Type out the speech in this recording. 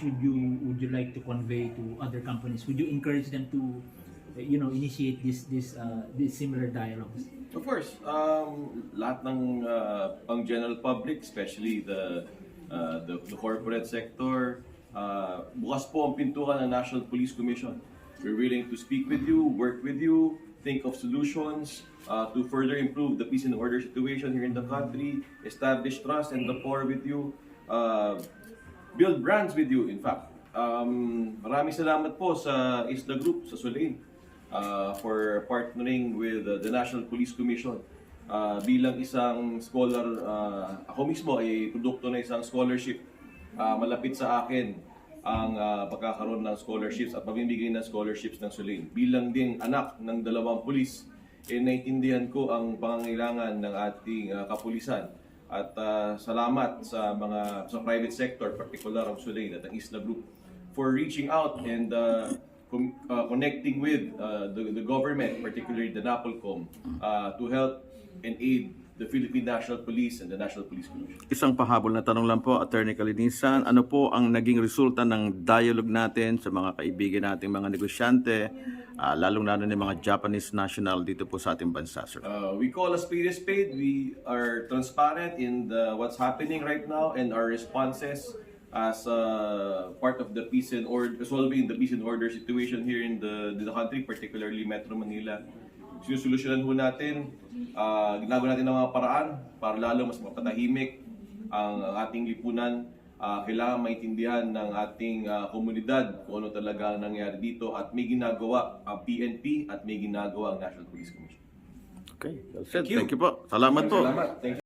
would you like to convey to other companies? Would you encourage them to initiate this similar dialogues? Of course, lahat ng pang general public, especially the corporate sector, bukas po ang pintuan ng National Police Commission. We're willing to speak with you, work with you, think of solutions to further improve the peace and order situation here in the country, establish trust and rapport with you, build brands with you, in fact. Maraming salamat po sa Isla Group, sa Sulain, for partnering with the National Police Commission. Bilang isang scholar, ako mismo ay produkto na isang scholarship. Malapit sa akin ang pagkakaroon ng scholarships at pamimigay ng scholarships ng Sulain. Bilang din anak ng dalawang pulis, naiintindihan ko ang pangangailangan ng ating kapulisan. At salamat sa private sector, particular ang Sulain at ang Isla Group, for reaching out and connecting with the government, particularly the NAPOLCOM, to help and aid the Philippine National Police and the National Police Commission. Isang pahabol na tanong lang po, Attorney Calinisan, ano po ang naging resulta ng dialogue natin sa mga kaibigan nating mga negosyante, lalong-lalo ng mga Japanese national dito po sa ating bansa, sir? We call a spade a spade. We are transparent in what's happening right now and our responses as part of the peace and order, resolving the peace and order situation here in the country, particularly Metro Manila. Sinusolusyonan ho natin, ginagawa natin ng mga paraan para lalo mas mapatahimik ang ating lipunan. Kailangan maintindihan ng ating komunidad kung ano talaga ang nangyari dito at may ginagawa ang PNP at may ginagawa ang National Police Commission. Okay, well said. Thank you po. Salamat po. Salamat. Thank you.